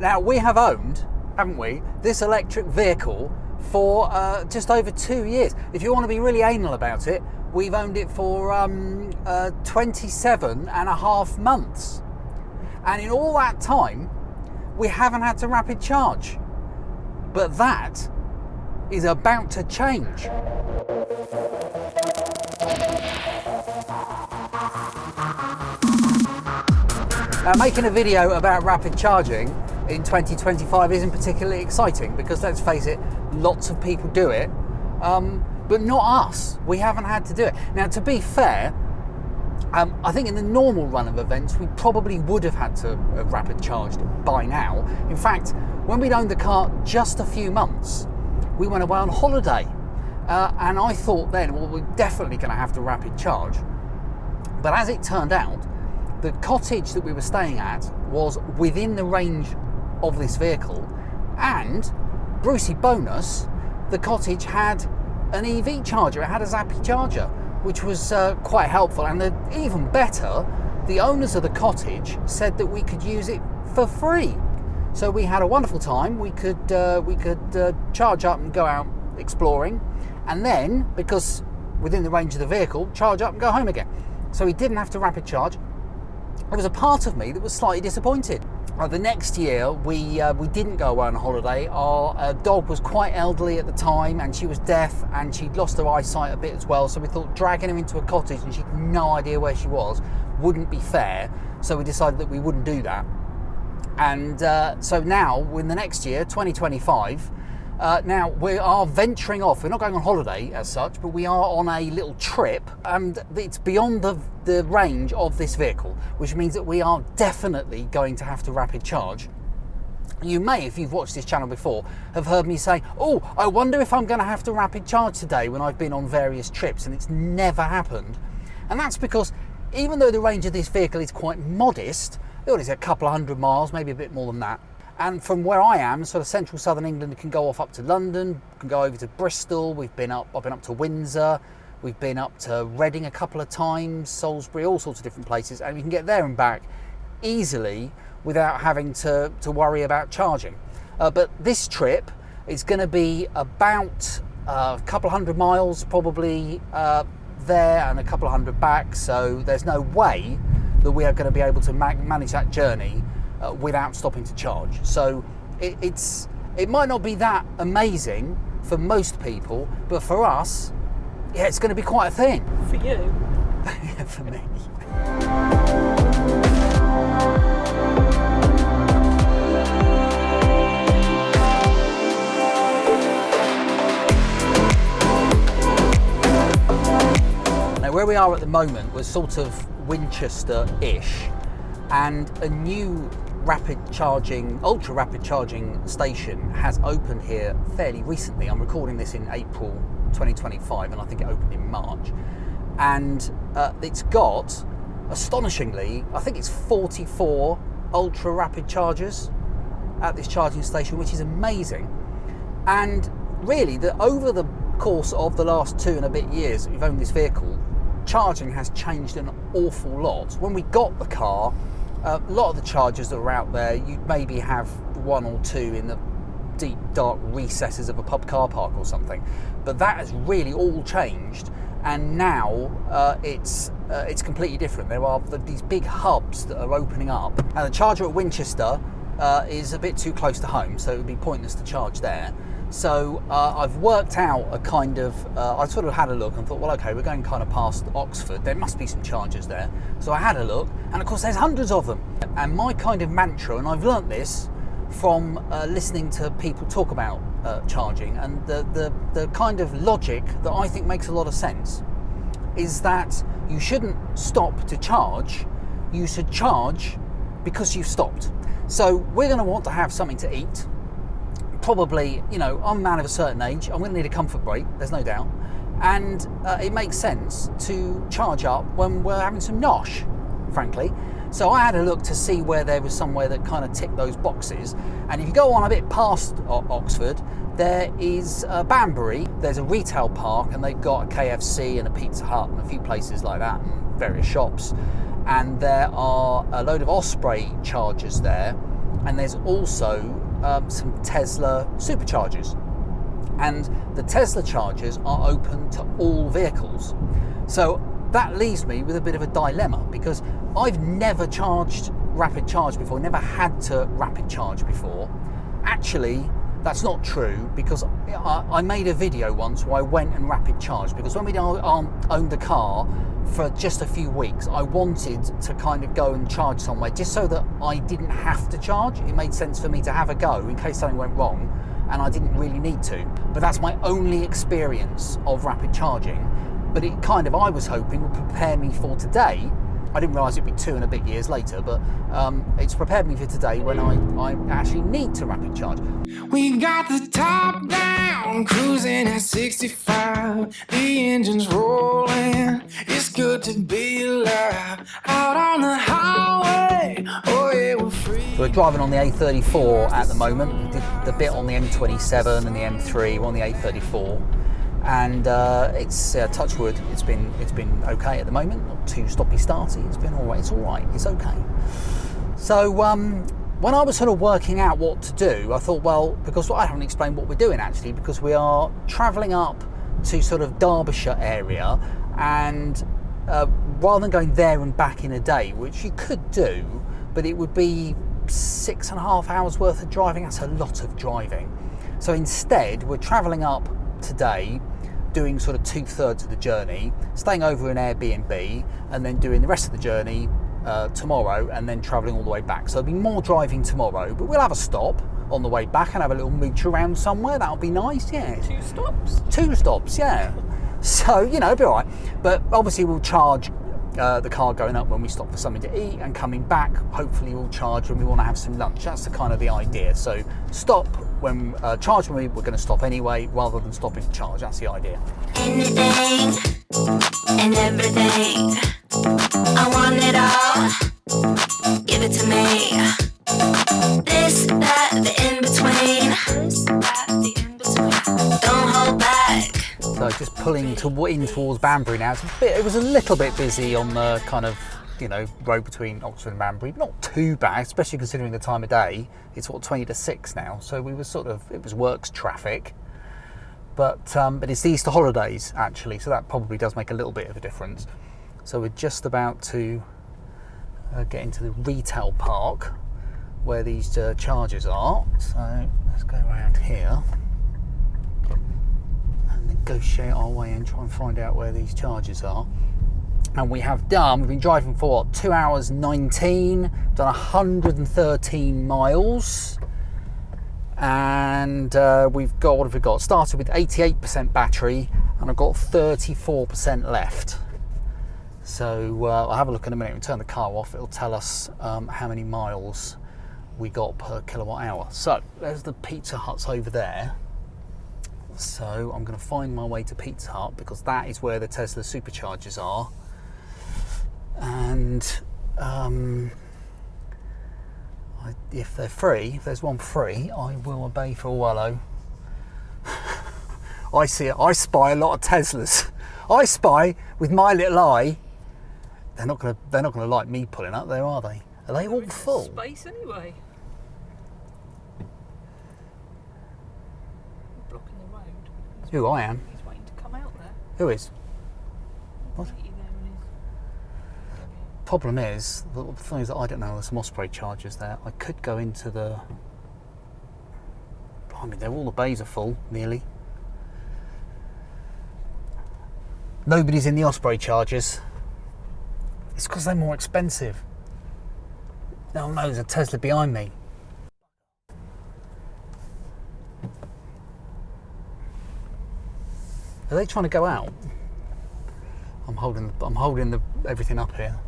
Now, we have owned, haven't we, this electric vehicle for just over 2 years. If you want to be really anal about it, we've owned it for 27 and a half months. And in all that time, we haven't had to rapid charge. But that is about to change. Now, making a video about rapid charging in 2025 isn't particularly exciting because, let's face it, lots of people do it, but not us. We haven't had to do it. Now, to be fair, I think in the normal run of events, we probably would have had to have rapid charged by now. In fact, when we'd owned the car just a few months, we went away on holiday, and I thought then, well, we're definitely going to have to rapid charge. But as it turned out, the cottage that we were staying at was within the range of this vehicle, and Brucey bonus, the cottage had an EV charger. It had a Zappy charger, which was quite helpful. And even better, the owners of the cottage said that we could use it for free. So we had a wonderful time. We could charge up and go out exploring, and then, because within the range of the vehicle, charge up and go home again. So we didn't have to rapid charge. There was a part of me that was slightly disappointed. The next year, we didn't go away on holiday. Our dog was quite elderly at the time, and she was deaf, and she'd lost her eyesight a bit as well. So we thought dragging her into a cottage and she'd no idea where she was wouldn't be fair. So we decided that we wouldn't do that. And so now, in the next year, 2025, now we are venturing off. We're not going on holiday as such, but we are on a little trip, and it's beyond the range of this vehicle, which means that we are definitely going to have to rapid charge. You may, if you've watched this channel before, have heard me say, oh, I wonder if I'm going to have to rapid charge today, when I've been on various trips, and it's never happened. And that's because even though the range of this vehicle is quite modest, it's a couple of 100 miles, maybe a bit more than that. And from where I am, sort of central southern England, it can go off up to London, can go over to Bristol. I've been up to Windsor, we've been up to Reading a couple of times, Salisbury, all sorts of different places, and we can get there and back easily without having to worry about charging. But this trip is going to be about a couple of 100 miles probably there and a couple of 100 back, so there's no way that we are going to be able to manage that journey without stopping to charge. So it might not be that amazing for most people, but for us, yeah, it's going to be quite a thing. For you? Yeah, for me. Now, where we are at the moment, we're sort of Winchester-ish, and a new ultra rapid charging station has opened here fairly recently. I'm recording this in April 2025, and I think it opened in March. And it's got, astonishingly, I think it's 44 ultra rapid chargers at this charging station, which is amazing. And really, over the course of the last 2 and a bit years that we've owned this vehicle, charging has changed an awful lot. When we got the car, a lot of the chargers that were out there, you'd maybe have 1 or 2 in the deep, dark recesses of a pub car park or something. But that has really all changed, and now it's completely different. There are these big hubs that are opening up. And the charger at Winchester is a bit too close to home, so it would be pointless to charge there. So I've worked out a kind of, I sort of had a look and thought, well, okay, we're going kind of past Oxford. There must be some chargers there. So I had a look, and of course there's hundreds of them. And my kind of mantra, and I've learnt this from listening to people talk about charging, and the kind of logic that I think makes a lot of sense, is that you shouldn't stop to charge. You should charge because you've stopped. So we're going to want to have something to eat. Probably, I'm a man of a certain age, I'm going to need a comfort break, there's no doubt. And it makes sense to charge up when we're having some nosh, frankly. So I had a look to see where there was somewhere that kind of ticked those boxes. And if you go on a bit past Oxford, there is Banbury. There's a retail park, and they've got a KFC and a Pizza Hut and a few places like that, and various shops. And there are a load of Osprey chargers there. and there's also some Tesla Superchargers. And the Tesla chargers are open to all vehicles. So that leaves me with a bit of a dilemma, because I've never charged rapid charge before, never had to rapid charge before. Actually, that's not true, because I made a video once where I went and rapid charged, because when we owned the car for just a few weeks, I wanted to kind of go and charge somewhere just so that I didn't have to charge. It made sense for me to have a go in case something went wrong, and I didn't really need to. But that's my only experience of rapid charging. But it kind of, I was hoping, would prepare me for today. I didn't realise it'd be 2 and a bit years later, but it's prepared me for today when I actually need to rapid charge. We got the top down, cruising at 65. The engine's rolling, it's good to be alive. Out on the highway, oh yeah, we're free. So we're driving on the A34 at the moment. We did the bit on the M27 and the M3, we're on the A34. And it's touch wood. It's been okay at the moment. Not too stoppy starty. It's been all right. It's all right. It's okay. So when I was sort of working out what to do, I thought, well, because I haven't explained what we're doing actually, because we are travelling up to sort of Derbyshire area, and rather than going there and back in a day, which you could do, but it would be 6.5 hours worth of driving. That's a lot of driving. So instead, we're travelling up today, doing sort of 2/3 of the journey, staying over in Airbnb, and then doing the rest of the journey tomorrow, and then travelling all the way back. So there'll be more driving tomorrow, but we'll have a stop on the way back and have a little mooch around somewhere. That'll be nice, yeah. 2 stops? 2 stops, yeah. So, you know, it'll be all right. But obviously we'll charge the car going up when we stop for something to eat, and coming back, hopefully we'll charge when we want to have some lunch. That's the kind of the idea. So stop when, charge when we're going to stop anyway, rather than stopping to charge. That's the idea. Anything and everything, I want it all, give it to me. This, that, the in-between, this, that, the in-between, don't hold back. So just pulling in towards Banbury now. It was a little bit busy on the kind of, you know, road between Oxford and Banbury. Not too bad, especially considering the time of day. It's what, 20 to 6 now. So we were sort of, it was works traffic. But it's the Easter holidays actually, so that probably does make a little bit of a difference. So we're just about to get into the retail park where these chargers are. So let's go around here. Negotiate our way and try and find out where these chargers are. And we've been driving for what, 2 hours 19, done 113 miles, and we've got, what have we got? Started with 88% battery, and I've got 34% left. So I'll have a look in a minute and turn the car off. It'll tell us how many miles we got per kilowatt hour. So there's the Pizza Huts over there. So I'm going to find my way to Pizza Hut, because that is where the Tesla Superchargers are. And if they're free, if there's one free, I will obey for a wallow. I spy a lot of Teslas. I spy with my little eye. They're not going to like me pulling up there, are they? Are they all full? Space anyway. Blocking the road. Who, I am? He's waiting to come out there. Who is? What? Waiting there in his... Problem is, the thing is that I don't know, there's some Osprey chargers there. I could go into the... I mean, all the bays are full, nearly. Nobody's in the Osprey chargers. It's because they're more expensive. Oh no, there's a Tesla behind me. Are they trying to go out? I'm holding everything up here.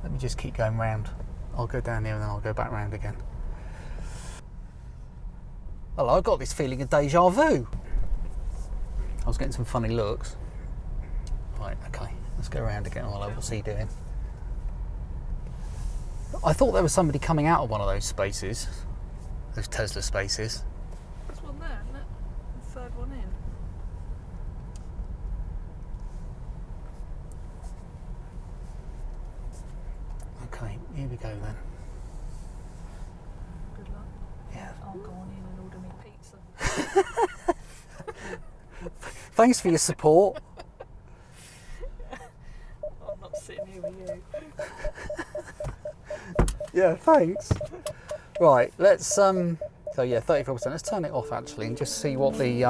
Let me just keep going round. I'll go down here and then I'll go back round again. Hello, I've got this feeling of deja vu. I was getting some funny looks. Right, okay, let's go around again. What's he doing? I thought there was somebody coming out of one of those spaces, those Tesla spaces. There's one there, isn't it? The third one in. Okay, here we go then. Good I'll go on in and order me pizza. Thanks for your support. I'm not sitting here with you. Yeah, thanks. Right, let's so yeah, 34%. Let's turn it off actually and just see what the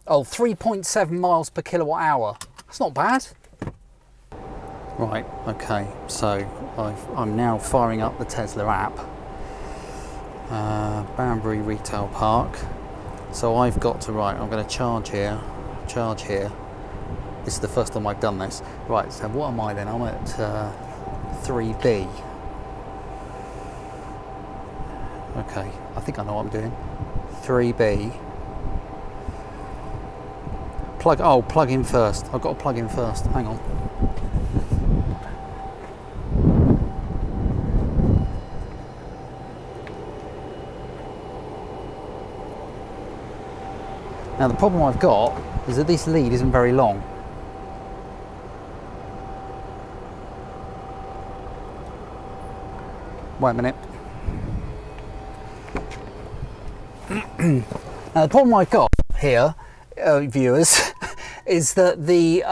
3.7 miles per kilowatt hour. That's not bad. Right, okay, so I'm now firing up the Tesla app. Banbury Retail Park. So I've got to, right, I'm going to charge here. This is the first time I've done this. Right, so what am I then? I'm at 3B. Okay, I think I know what I'm doing. 3B. Plug in first. I've got to plug in first. Hang on. Now the problem I've got is that this lead isn't very long. Wait a minute. Now the problem I've got here, viewers, is that the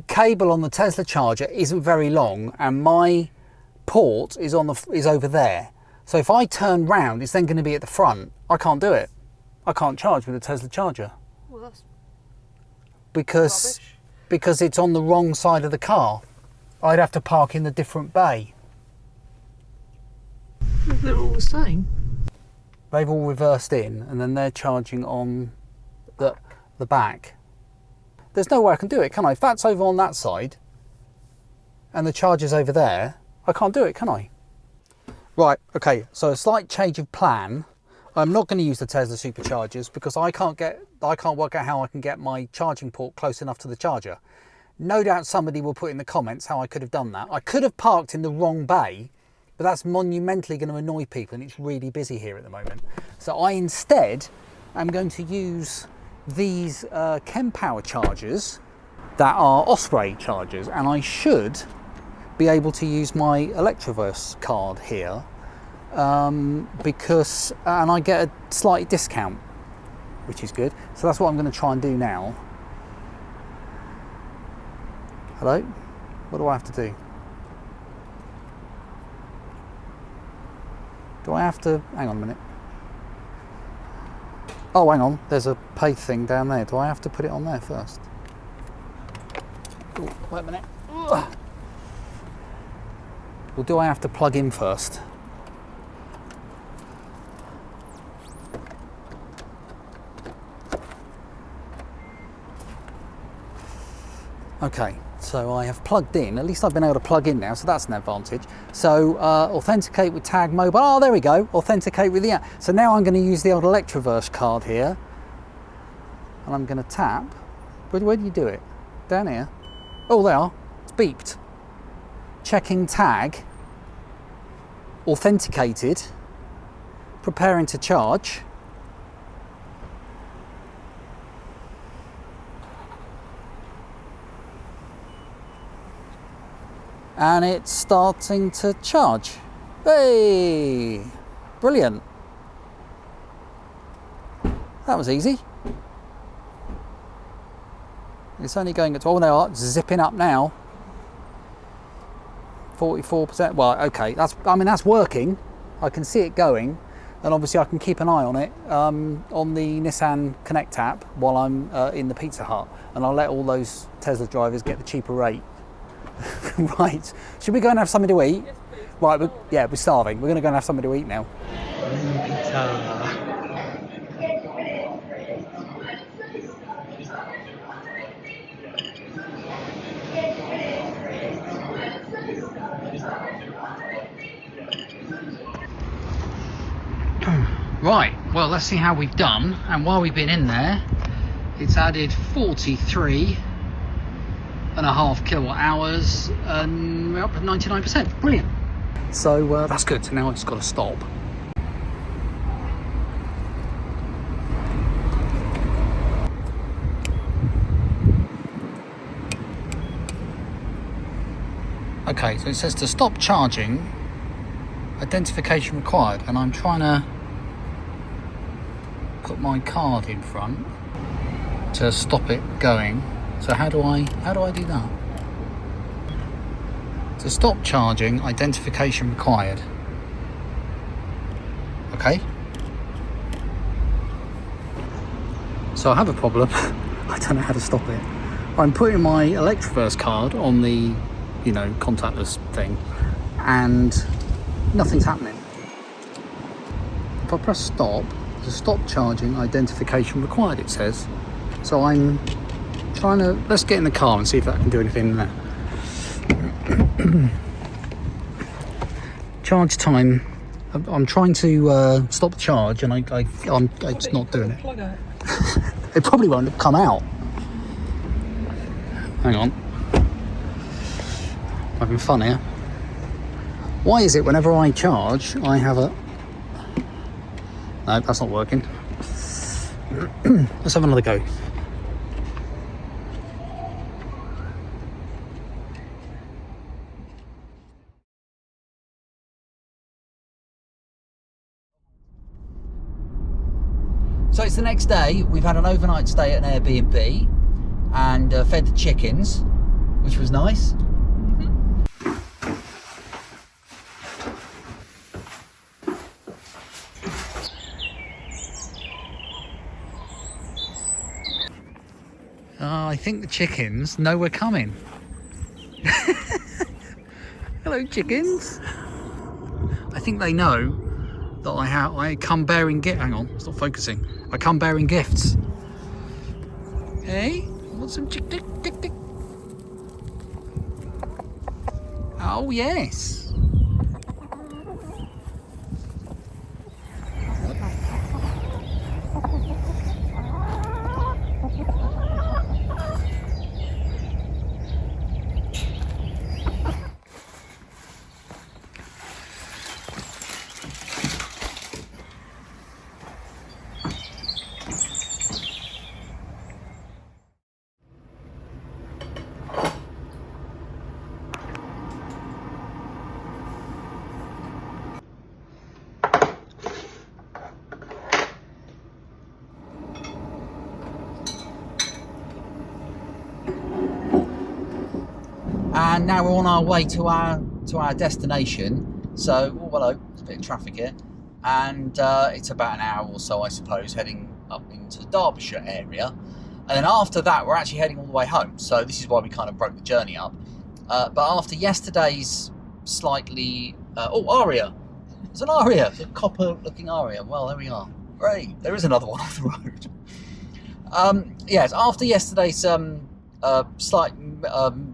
cable on the Tesla charger isn't very long, and my port is over there. So if I turn round, it's then going to be at the front. I can't do it. I can't charge with a Tesla charger. Well, that's because rubbish. Because it's on the wrong side of the car. I'd have to park in the different bay. They're all the same. They've all reversed in, and then they're charging on the back. There's no way I can do it, can I? If that's over on that side and the charger's over there, I can't do it, can I? Right, okay, so a slight change of plan. I'm not going to use the Tesla Superchargers because I can't work out how I can get my charging port close enough to the charger. No doubt somebody will put in the comments how I could have done that. I could have parked in the wrong bay, but that's monumentally going to annoy people, and it's really busy here at the moment. So I instead am going to use these Power chargers that are Osprey chargers, and I should be able to use my Electroverse card here because and I get a slight discount, which is good. So that's what I'm going to try and do now. Hello? What do I have to do? Do I have to, hang on a minute. Oh, hang on, there's a pay thing down there. Do I have to put it on there first? Ooh, wait a minute. Ugh. Or do I have to plug in first? Okay, so I have plugged in. At least I've been able to plug in now, so that's an advantage. So authenticate with Tag Mobile. Oh, there we go. Authenticate with the app. So now I'm going to use the old Electroverse card here, and I'm going to tap. Where do you do it? Down here. Oh, there are. It's beeped. Checking tag. Authenticated. Preparing to charge. And it's starting to charge. Hey! Brilliant. That was easy. It's only going at 12. They are zipping up now. 44%. Well, okay, that's working. I can see it going, and obviously I can keep an eye on it on the Nissan Connect app while I'm in the Pizza Hut, and I'll let all those Tesla drivers get the cheaper rate. Right, should we go and have something to eat? Yes, please. Right, we're starving. We're going to go and have something to eat now. Right, well, let's see how we've done. And while we've been in there, it's added 43.5 kilowatt hours, and we're up at 99%. Brilliant. So that's good. So now I've just got to stop. Okay, so it says to stop charging, identification required, and I'm trying to put my card in front to stop it going. So how do I do that? To stop charging, identification required. Okay. So I have a problem. I don't know how to stop it. I'm putting my Electroverse card on the, you know, contactless thing, and nothing's happening. If I press stop, to stop charging, identification required, it says. So I'm trying to, let's get in the car and see if that can do anything in there. Charge time. I'm trying to stop the charge, and it's not doing it. Plug out. It probably won't come out. Hang on. I'm having fun here. Why is it whenever I charge, I have a... No, that's not working. Let's have another go. So it's the next day. We've had an overnight stay at an Airbnb and fed the chickens, which was nice. I think the chickens know we're coming. Hello, chickens. I think they know that I come bearing gifts. Hang on, it's not focusing. I come bearing gifts. Hey, want some tick. Oh yes. And now we're on our way to our destination. So, oh, hello, there's a bit of traffic here, and it's about an hour or so, I suppose, heading up into the Derbyshire area. And then after that, we're actually heading all the way home. So this is why we kind of broke the journey up. But after yesterday's slightly, Ariya, there's an Ariya, a copper-looking Ariya. Well, there we are. Great, there is another one off the road. Yes, after yesterday's slight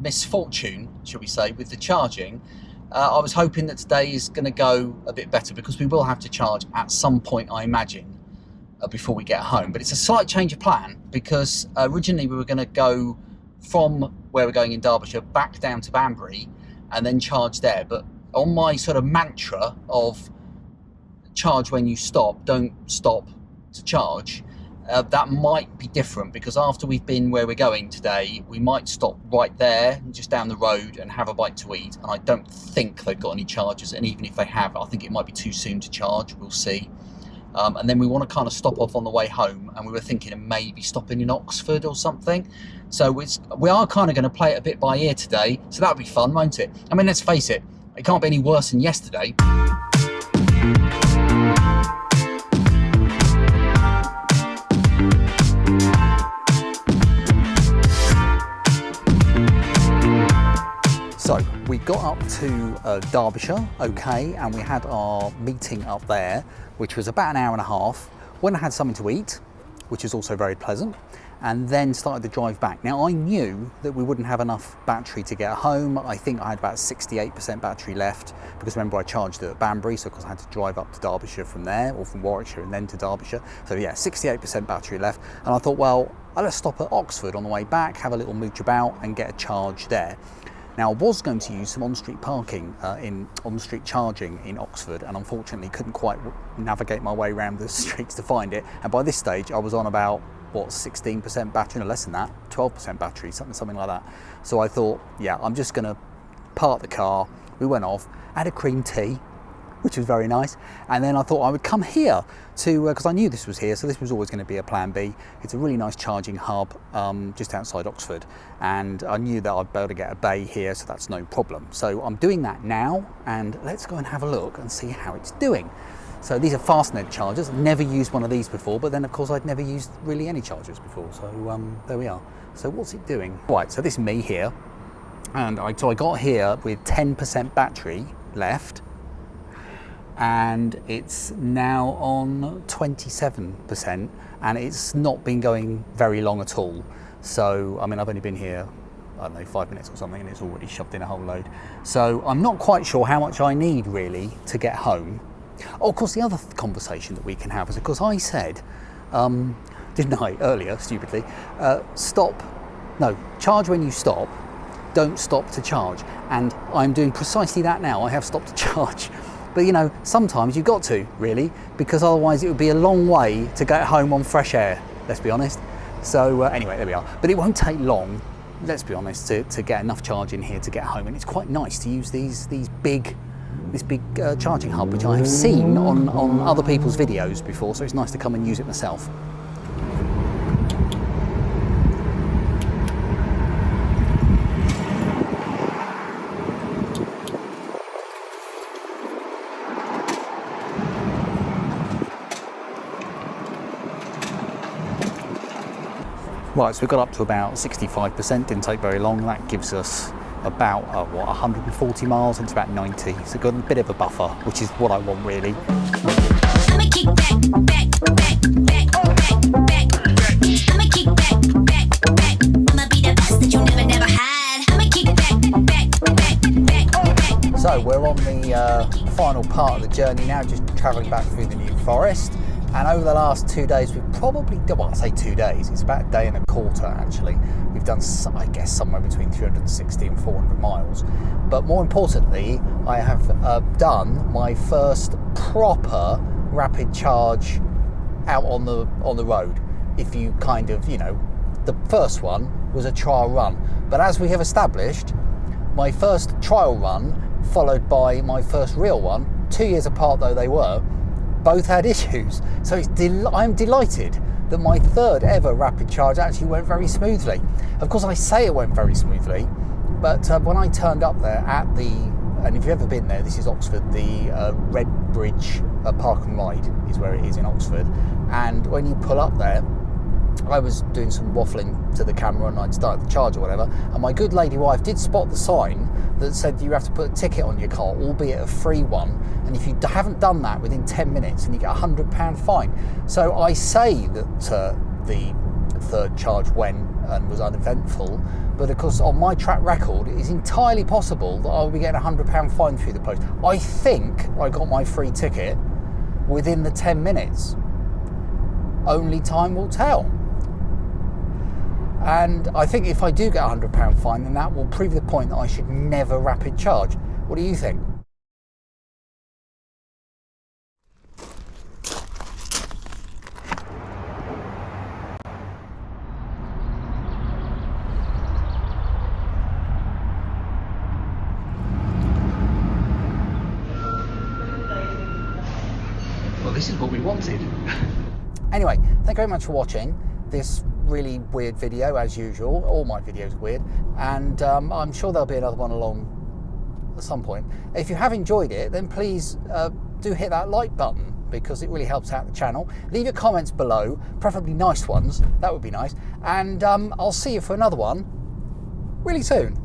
misfortune, shall we say, with the charging, I was hoping that today is going to go a bit better, because we will have to charge at some point, I imagine, before we get home. But it's a slight change of plan, because originally we were going to go from where we're going in Derbyshire back down to Banbury and then charge there. But on my sort of mantra of charge when you stop, don't stop to charge, that might be different, because after we've been where we're going today, we might stop right there, just down the road, and have a bite to eat. And I don't think they've got any chargers, and even if they have, I think it might be too soon to charge. We'll see. And then we want to kind of stop off on the way home, and we were thinking of maybe stopping in Oxford or something. So we are kind of going to play it a bit by ear today, so that'll be fun, won't it? I mean, let's face it, it can't be any worse than yesterday. So we got up to Derbyshire, okay, and we had our meeting up there, which was about an hour and a half. Went and had something to eat, which is also very pleasant, and then started the drive back. Now I knew that we wouldn't have enough battery to get home. I think I had about 68% battery left, because remember I charged it at Banbury, so of course I had to drive up to Derbyshire from there, or from Warwickshire and then to Derbyshire. So yeah, 68% battery left, and I thought, well, let's stop at Oxford on the way back, have a little mooch about and get a charge there. Now, I was going to use some on-street parking, on-street charging in Oxford, and unfortunately couldn't quite navigate my way around the streets to find it. And by this stage, I was on about, 16% battery, no less than that, 12% battery, something like that. So I thought, yeah, I'm just going to park the car. We went off, had a cream tea, which was very nice. And then I thought I would come here to, because I knew this was here, so this was always going to be a plan B. It's a really nice charging hub just outside Oxford, and I knew that I'd be able to get a bay here, so that's no problem. So I'm doing that now, and let's go and have a look and see how it's doing. So these are Fastned chargers. I've never used one of these before, but then of course I'd never used really any chargers before, so there we are. So what's it doing? Right, so this is me here, and so I got here with 10% battery left, and it's now on 27%, and it's not been going very long at all. So I mean, I've only been here, I don't know, 5 minutes or something, and it's already shoved in a whole load. So I'm not quite sure how much I need really to get home. Oh, of course, the other conversation that we can have is, of course, I said, didn't I, earlier, stupidly, charge when you stop, don't stop to charge. And I'm doing precisely that now. I have stopped to charge. But you know, sometimes you've got to, really, because otherwise it would be a long way to get home on fresh air, let's be honest. So anyway, there we are. But it won't take long, let's be honest, to get enough charge in here to get home. And it's quite nice to use this big charging hub, which I have seen on other people's videos before, so it's nice to come and use it myself. Right, so we got up to about 65%, didn't take very long. That gives us about 140 miles, and it's about 90. So got a bit of a buffer, which is what I want really. I'ma kick back. I'ma kick back. I'ma be the best that you never had. I'ma kick back. So we're on the final part of the journey now, just travelling back through the New Forest. And over the last 2 days, we've probably, well, I say 2 days, it's about a day and a quarter actually. We've done, I guess, somewhere between 360 and 400 miles. But more importantly, I have done my first proper rapid charge out on the road. If you kind of, you know, the first one was a trial run. But as we have established, my first trial run followed by my first real one, 2 years apart though they were, both had issues. So I'm delighted that my third ever rapid charge actually went very smoothly. Of course, I say it went very smoothly, but when I turned up there at and if you've ever been there, this is Oxford, the Red Bridge Park and Ride is where it is in Oxford. And when you pull up there, I was doing some waffling to the camera and I'd started the charge or whatever, and my good lady wife did spot the sign that said you have to put a ticket on your car, albeit a free one, and if you haven't done that within 10 minutes, then you get a £100 fine. So I say that the third charge went and was uneventful, but of course on my track record it is entirely possible that I'll be getting a £100 fine through the post. I think I got my free ticket within the 10 minutes. Only time will tell. And I think if I do get a £100 fine, then that will prove the point that I should never rapid charge. What do you think? Well, this is what we wanted. Anyway, thank you very much for watching this really weird video, as usual. All my videos are weird, and I'm sure there'll be another one along at some point. If you have enjoyed it, then please do hit that like button, because it really helps out the channel. Leave your comments below, preferably nice ones, that would be nice, and I'll see you for another one really soon.